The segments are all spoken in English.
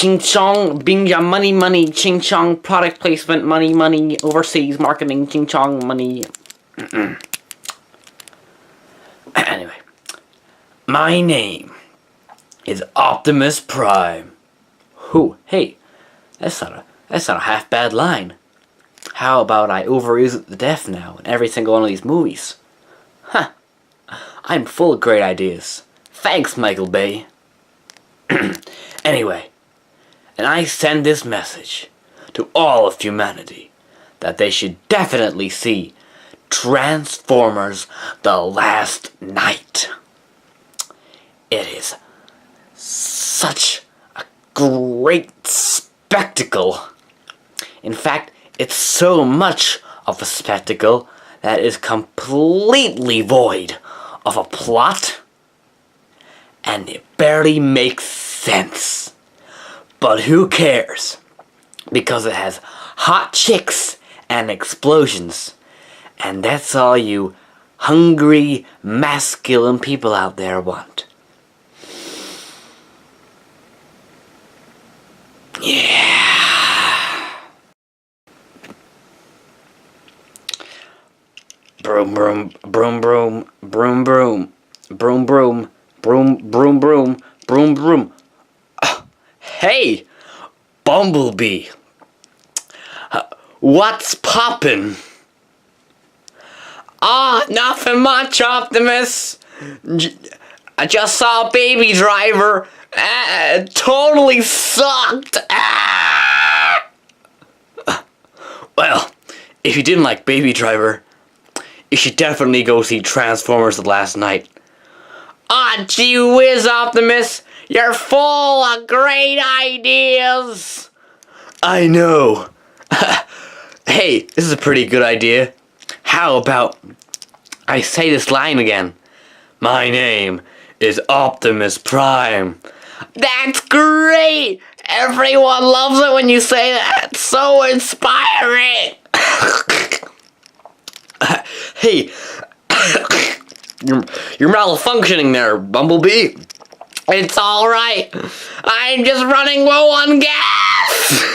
ching chong, bing ya, money, money, ching chong, product placement, money, money, overseas marketing, ching chong, money. Anyway, my name is Optimus Prime. Who? Hey, that's not a half bad line. How about I overuse it to death now in every single one of these movies? Huh. I'm full of great ideas. Thanks, Michael Bay. Anyway, and I send this message to all of humanity that they should definitely see Transformers: The Last Knight. It is such a great spectacle. In fact, it's so much of a spectacle that is completely void of a plot, and it barely makes sense. But who cares? Because it has hot chicks and explosions, and that's all you hungry, masculine people out there want. Yeah. Broom, broom, broom, broom, broom, broom, broom, broom, broom, broom, broom, broom, broom. Hey, Bumblebee. What's poppin'? Nothing much, Optimus. I just saw Baby Driver. Totally sucked. Well, if you didn't like Baby Driver, you should definitely go see Transformers: The Last Knight. Gee whiz, Optimus! You're full of great ideas! I know. Hey, this is a pretty good idea. How about I say this line again? My name is Optimus Prime. That's great! Everyone loves it when you say that. It's so inspiring! Hey, you're malfunctioning there, Bumblebee. It's alright. I'm just running low on gas.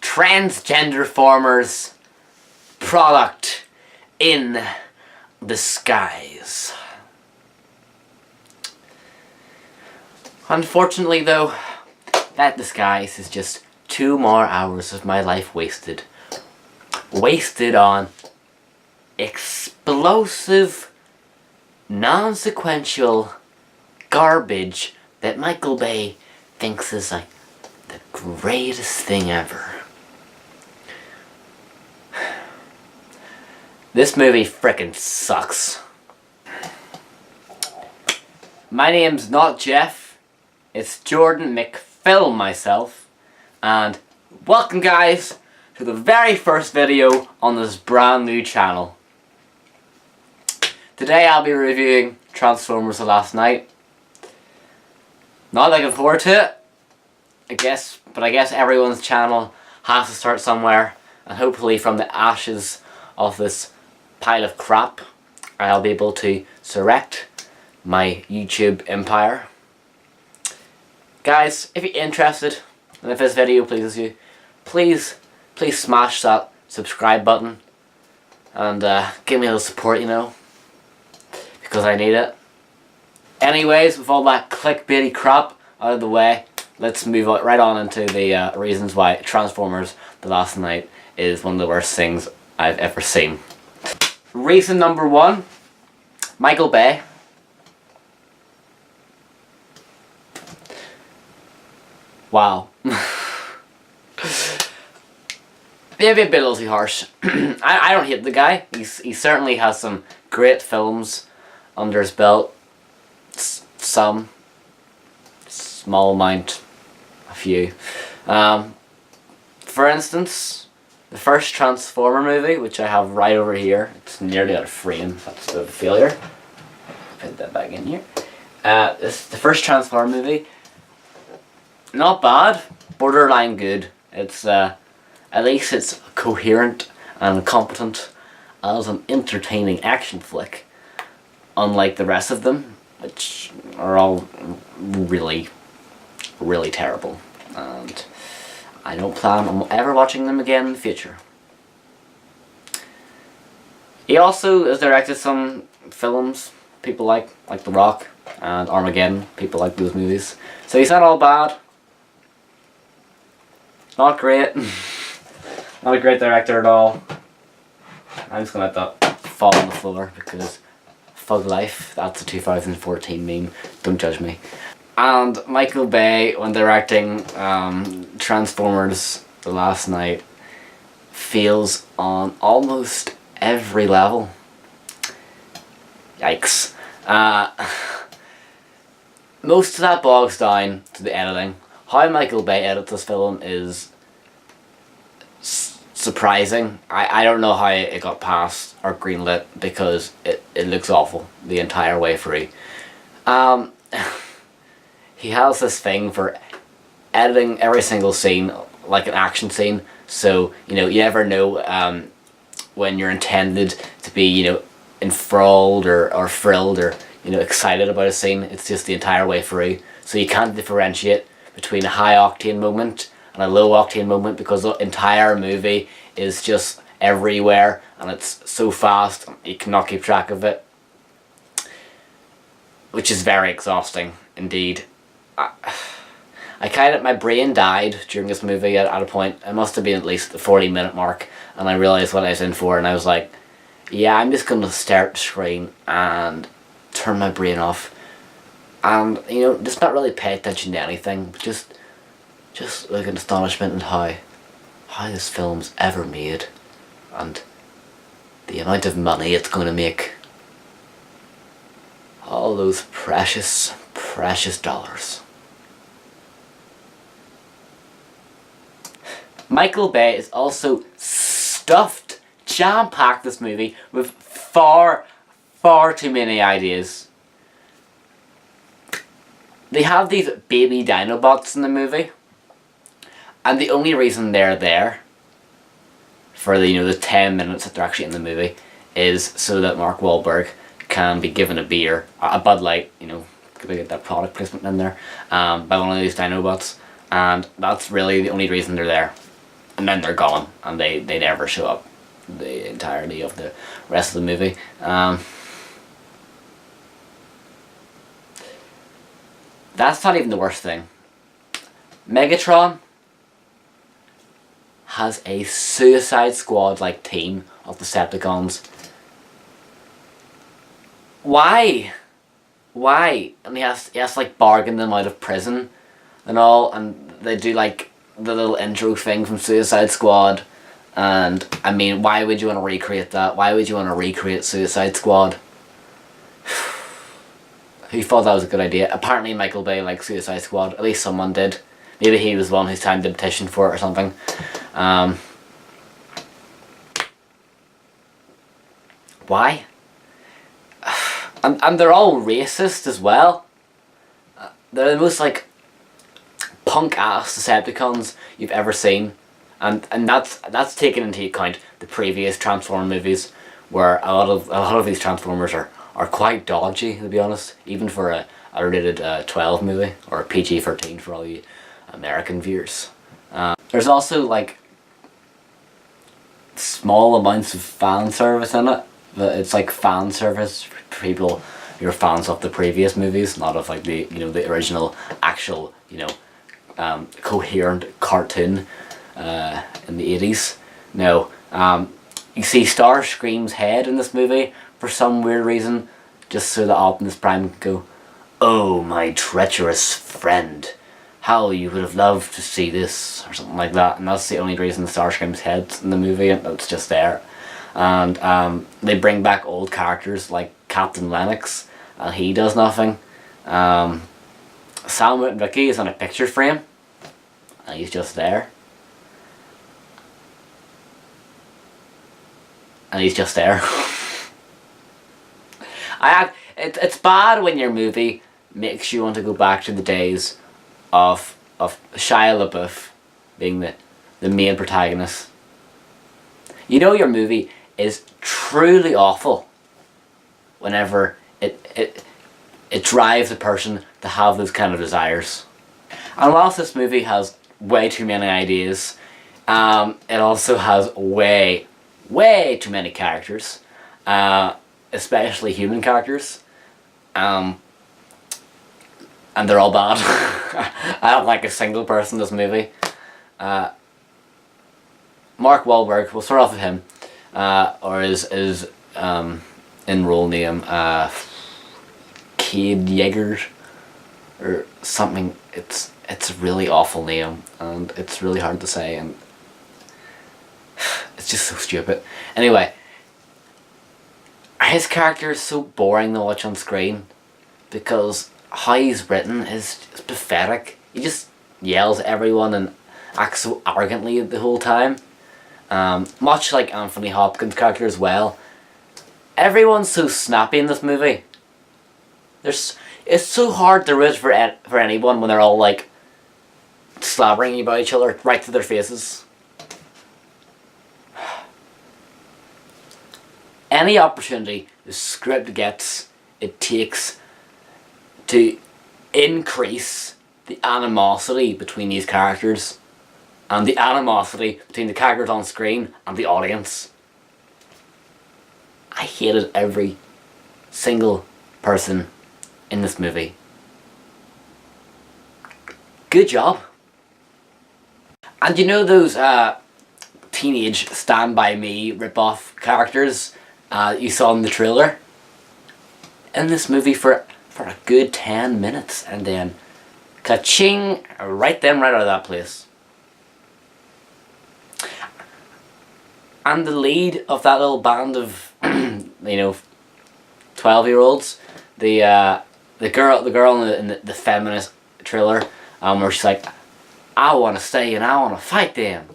Transgender formers product in the skies. Unfortunately though, that disguise is just 2 more hours of my life wasted. Wasted on explosive, non-sequential garbage that Michael Bay thinks is like the greatest thing ever. This movie frickin' sucks. My name's not Jeff, it's Jordan McFilm myself, and welcome guys to the very first video on this brand new channel. Today I'll be reviewing Transformers: The Last Knight. Not looking forward to it, but I guess everyone's channel has to start somewhere, and hopefully from the ashes of this pile of crap I'll be able to resurrect my YouTube empire. Guys, if you're interested and if this video pleases you, please smash that subscribe button and give me a little support, you know, because I need it. Anyways, with all that clickbaity crap out of the way, let's move right on into the reasons why Transformers: The Last Knight is one of the worst things I've ever seen. Reason number 1, Michael Bay. Wow. Maybe a bit too harsh. I don't hate the guy. He certainly has some great films under his belt. Some. Small amount. A few. For instance, the first Transformer movie, which I have right over here. It's nearly out of frame. That's a bit of a failure. put that back in here. This is the first Transformer movie. Not bad, borderline good. It's at least it's coherent and competent as an entertaining action flick, unlike the rest of them, which are all really, really terrible. And I don't plan on ever watching them again in the future. He also has directed some films people like The Rock and Armageddon. People like those movies. So he's not all bad. Not great. Not a great director at all. I'm just gonna let that fall on the floor because Fug Life, that's a 2014 meme. Don't judge me. And Michael Bay, when directing Transformers The Last Knight, fails on almost every level. Yikes. Most of that bogs down to the editing. How Michael Bay edits this film is surprising. I don't know how it got passed or greenlit because it looks awful the entire way through. He has this thing for editing every single scene like an action scene, so you never know when you're intended to be enthralled or thrilled or excited about a scene. It's just the entire way through, so you can't differentiate between a high octane moment and a low octane moment because the entire movie is just everywhere and it's so fast you cannot keep track of it, which is very exhausting indeed. My brain died during this movie at a point. It must have been at least the 40-minute mark, and I realised what I was in for, and I was like, yeah, I'm just going to stare at the screen and turn my brain off and just not really pay attention to anything, but just look in astonishment at how this film's ever made and the amount of money it's going to make. All those precious, precious dollars. Michael Bay is also stuffed, jam-packed this movie with far, far too many ideas. They have these baby Dinobots in the movie, and the only reason they're there for the 10 minutes that they're actually in the movie is so that Mark Wahlberg can be given a beer, a Bud Light, could we get that product placement in there, by one of these Dinobots, and that's really the only reason they're there. And then they're gone, and they never show up the entirety of the rest of the movie. That's not even the worst thing. Megatron has a Suicide Squad-like team of Decepticons. Why? And he has to bargain them out of prison and all, and they do the little intro thing from Suicide Squad, and I mean, why would you want to recreate that? Why would you want to recreate Suicide Squad? Who thought that was a good idea? Apparently Michael Bay likes Suicide Squad, at least someone did. Maybe he was the one who signed the petition for it or something. Why? And they're all racist as well. They're the most punk ass Decepticons you've ever seen, and that's taken into account the previous Transformer movies, where a lot of these Transformers are quite dodgy, to be honest, even for a rated 12 movie or a PG-13 for all you American viewers. There's also small amounts of fan service in it, but it's fan service for people who are fans of the previous movies, not of the the original actual coherent cartoon in the 80s. No, you see Starscream's head in this movie for some weird reason, just so that Optimus Prime can go, "Oh, my treacherous friend, how you would have loved to see this," or something like that, and that's the only reason Starscream's head's in the movie, and it's just there. And they bring back old characters like Captain Lennox, and he does nothing. Sam Witwicky is on a picture frame, and he's just there. It's bad when your movie makes you want to go back to the days of Shia LaBeouf being the main protagonist. You know your movie is truly awful whenever it drives a person to have those kind of desires. And whilst this movie has way too many ideas, it also has way too many characters, especially human characters, and they're all bad. I don't like a single person in this movie. Mark Wahlberg, we'll start off with him, or his in-role name, Cade Yeager, or something. It's a really awful name, and it's really hard to say, and it's just so stupid. Anyway, his character is so boring to watch on screen, because how he's written is pathetic. He just yells at everyone and acts so arrogantly the whole time. Much like Anthony Hopkins' character as well. Everyone's so snappy in this movie. It's so hard to root for anyone when they're all like slobbering about each other right to their faces. Any opportunity the script gets, it takes to increase the animosity between these characters and the animosity between the characters on screen and the audience. I hated every single person in this movie. Good job. And you know those teenage Stand By Me rip-off characters you saw in the trailer? In this movie for a good 10 minutes, and then ka-ching, right out of that place. And the lead of that little band of 12-year-olds, the girl in the feminist trailer, where she's like, I want to stay and I want to fight them.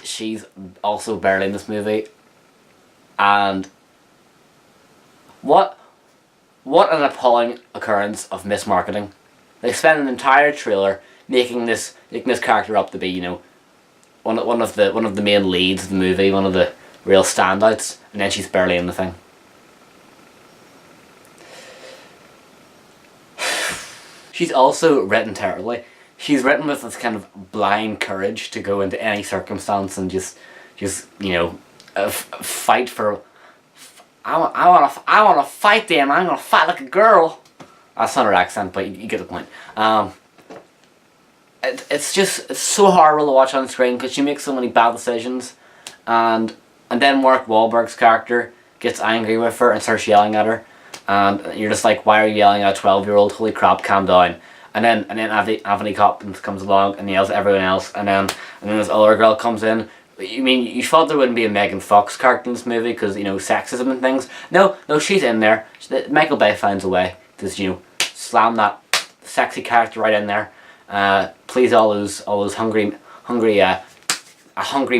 She's also barely in this movie, and what an appalling occurrence of mismarketing. They spent an entire trailer making this character up to be, one of the main leads of the movie, one of the real standouts, and then she's barely in the thing. She's also written terribly. She's written with this kind of blind courage to go into any circumstance and just fight for. I want to fight them. I'm gonna fight like a girl. That's not her accent, but you get the point. It's so horrible to watch on screen because she makes so many bad decisions, and then Mark Wahlberg's character gets angry with her and starts yelling at her, and you're just like, why are you yelling at a 12-year-old? Holy crap, calm down. And then Anthony Hopkins comes along and yells at everyone else, and then this other girl comes in. You thought there wouldn't be a Megan Fox character in this movie because sexism and things. No, she's in there. Michael Bay finds a way to slam that sexy character right in there. Please all those hungry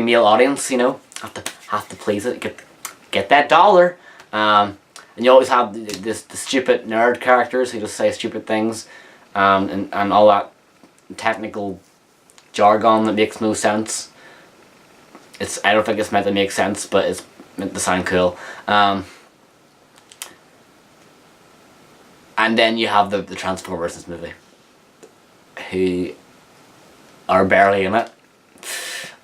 male audience. Have to please it. Get that dollar. And you always have the stupid nerd characters who just say stupid things, and all that technical jargon that makes no sense. I don't think it's meant to make sense, but it's meant to sound cool. And then you have the Transformers in this movie, who are barely in it.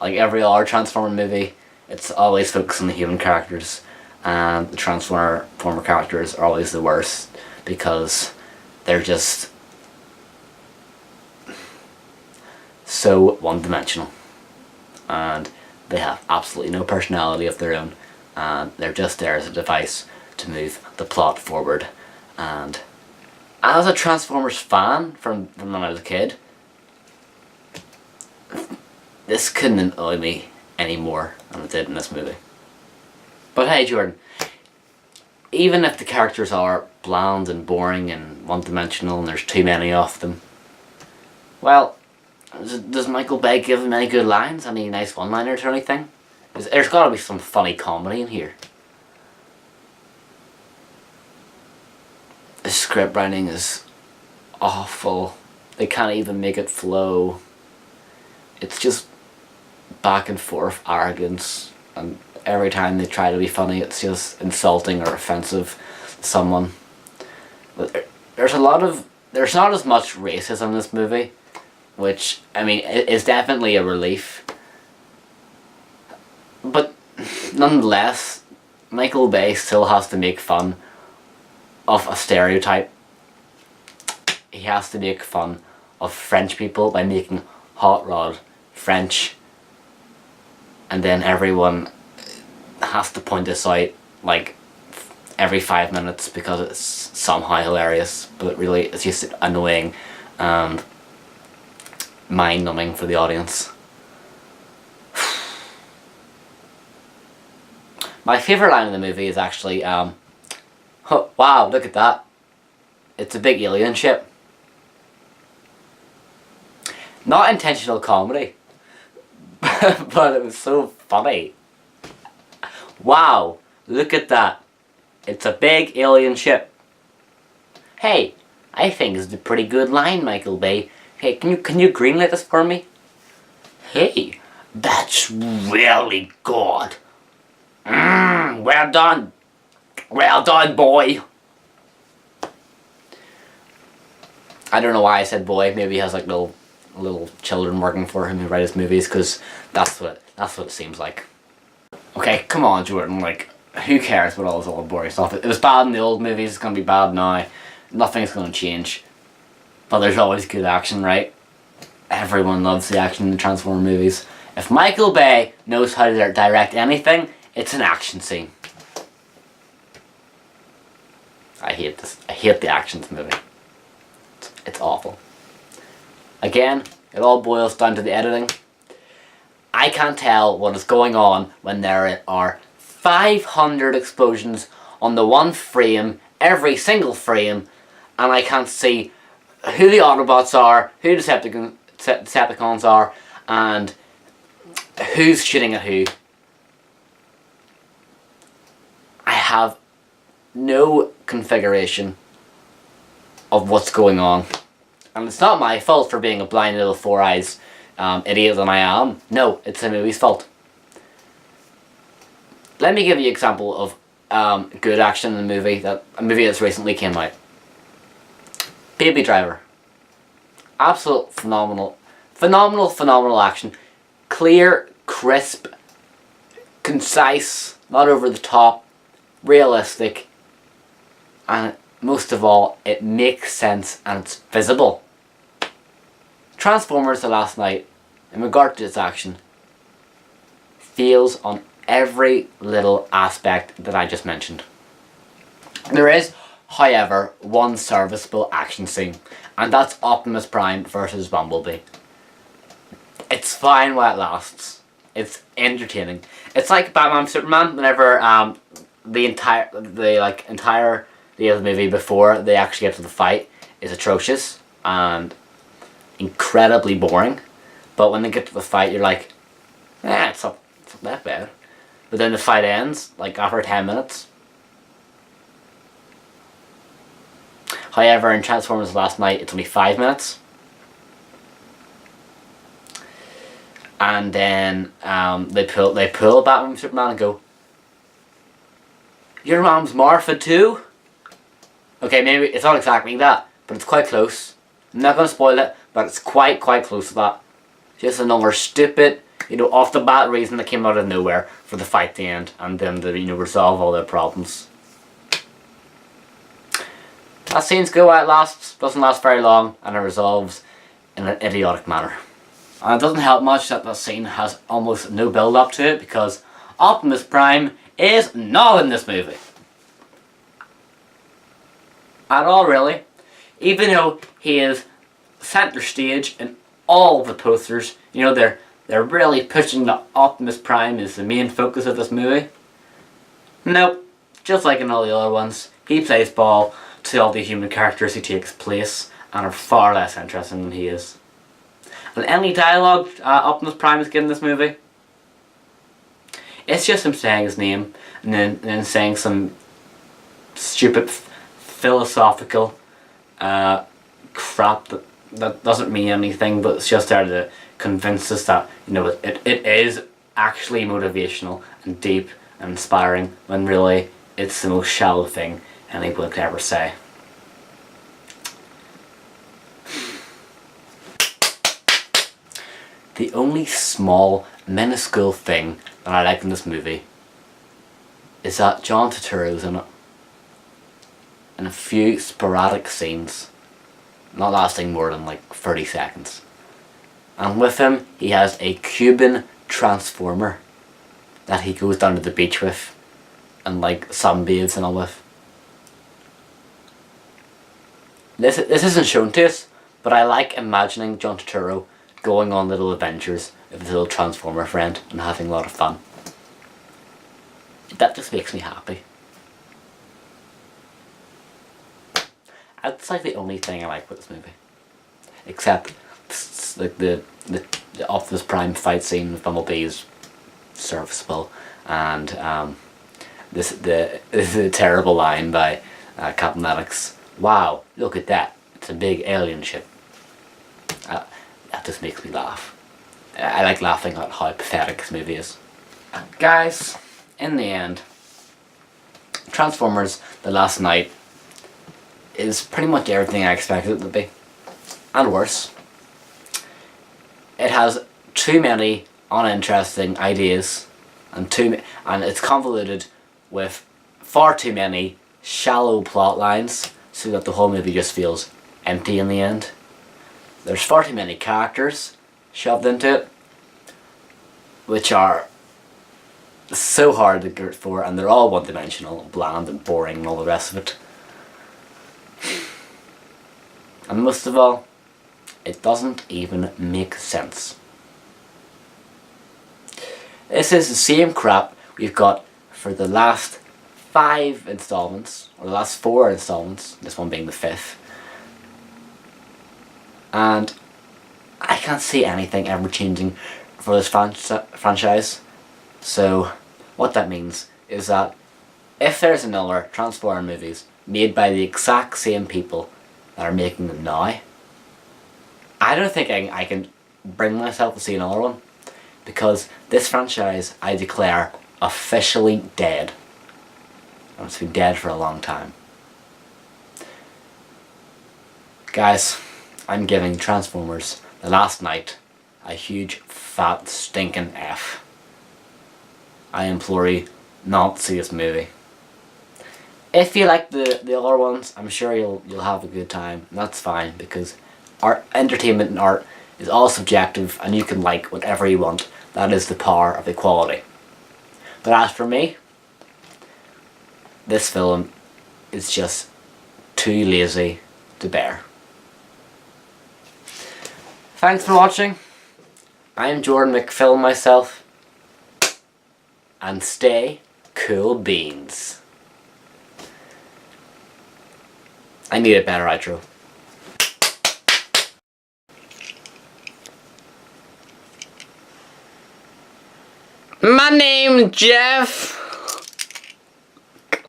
Like every other Transformer movie, it's always focused on the human characters, and the Transformer characters are always the worst because they're just so one-dimensional, and they have absolutely no personality of their own, and they're just there as a device to move the plot forward. And as a Transformers fan from when I was a kid, this couldn't annoy me any more than it did in this movie. But hey, Jordan, even if the characters are bland and boring and one-dimensional and there's too many of them, well, does Michael Bay give them any good lines? Any nice one-liners or anything? There's got to be some funny comedy in here. The script writing is awful. They can't even make it flow. It's just back and forth arrogance, and every time they try to be funny, it's just insulting or offensive to someone. There's not as much racism in this movie, which, I mean, is definitely a relief. But nonetheless, Michael Bay still has to make fun of a stereotype. He has to make fun of French people by making Hot Rod French, and then everyone has to point this out like every 5 minutes because it's somehow hilarious, but really it's just annoying and mind-numbing for the audience. My favourite line in the movie is actually, oh, wow, look at that. It's a big alien ship. Not intentional comedy, but it was so funny. Wow, look at that. It's a big alien ship. Hey, I think it's a pretty good line, Michael Bay. Hey, can you greenlight this for me? Hey, that's really good. Well done. Well done, boy. I don't know why I said boy. Maybe he has like little children working for him who write his movies, because that's what it seems like. Okay, come on, Jordan. Like, who cares about all this old boring stuff? It was bad in the old movies. It's gonna be bad now. Nothing's gonna change. But there's always good action, right? Everyone loves the action in the Transformers movies. If Michael Bay knows how to direct anything, it's an action scene. I hate this. I hate the action in this movie. It's awful. Again, it all boils down to the editing. I can't tell what is going on when there are 500 explosions on the one frame, every single frame, and I can't see who the Autobots are, who the Decepticons are, and who's shooting at who. I have no configuration of what's going on. And it's not my fault for being a blind little four-eyes idiot that I am. No, it's the movie's fault. Let me give you an example of good action in a movie that's recently came out. Baby Driver. Absolute phenomenal action. Clear, crisp, concise, not over the top, realistic, and most of all, it makes sense and it's visible. Transformers The Last Knight, in regard to its action, fails on every little aspect that I just mentioned. There is, however, one serviceable action scene, and that's Optimus Prime versus Bumblebee. It's fine while it lasts. It's entertaining. It's like Batman Superman whenever the entire of the movie before they actually get to the fight is atrocious and incredibly boring, but when they get to the fight you're like, it's not that bad. But then the fight ends like after 10 minutes. However, in Transformers Last Night it's only 5 minutes, and then they pull Batman Superman and go, your mom's Martha too? Okay, maybe it's not exactly that, but it's quite close. I'm not going to spoil it, but it's quite close to that. Just another stupid, off the bat reason that came out of nowhere for the fight at the end, and then to, resolve all their problems. That scene's good while it lasts, doesn't last very long, and it resolves in an idiotic manner. And it doesn't help much that the scene has almost no build up to it, because Optimus Prime is not in this movie. At all, really. Even though he is center stage in all of the posters, they're really pushing that Optimus Prime is the main focus of this movie. Nope, just like in all the other ones, he plays ball to all the human characters he takes place and are far less interesting than he is. And any dialogue Optimus Prime is given in this movie, it's just him saying his name and then saying some stupid philosophical crap that doesn't mean anything, but it's just there to convince us that, you know, it is actually motivational and deep and inspiring, when really it's the most shallow thing anyone could ever say. The only small, minuscule thing that I like in this movie is that John Turturro's in it. In a few sporadic scenes, not lasting more than like 30 seconds. And with him, he has a Cuban transformer that he goes down to the beach with and like sunbathes and all with. This isn't shown to us, but I like imagining John Turturro going on little adventures with his little transformer friend and having a lot of fun. That just makes me happy. That's like the only thing I like with this movie, except like the Optimus Prime fight scene with Bumblebee is serviceable, and the terrible line by Captain Maddox. Wow, look at that! It's a big alien ship. That just makes me laugh. I like laughing at how pathetic this movie is. Guys, in the end, Transformers: The Last Knight is pretty much everything I expected it to be, and worse. It has too many uninteresting ideas, and it's convoluted with far too many shallow plot lines, so that the whole movie just feels empty in the end. There's far too many characters shoved into it, which are so hard to get for, and they're all one-dimensional, bland and boring and all the rest of it. And most of all, it doesn't even make sense. This is the same crap we've got for the last 5 installments, or the last 4 installments, this one being the 5th. And I can't see anything ever changing for this franchise. So what that means is that if there's another Transformers movies made by the exact same people that are making them now, I don't think I can bring myself to see another one, because this franchise, I declare, officially dead. And it's been dead for a long time. Guys, I'm giving Transformers: The Last Knight a huge, fat, stinking F. I implore you not to see this movie. If you like the other ones, I'm sure you'll have a good time. And that's fine, because art, entertainment and art is all subjective, and you can like whatever you want. That is the power of equality. But as for me, this film is just too lazy to bear. Thanks for watching. I'm Jordan McFilm myself. And stay cool beans. I need a better outro. My name's Jeff.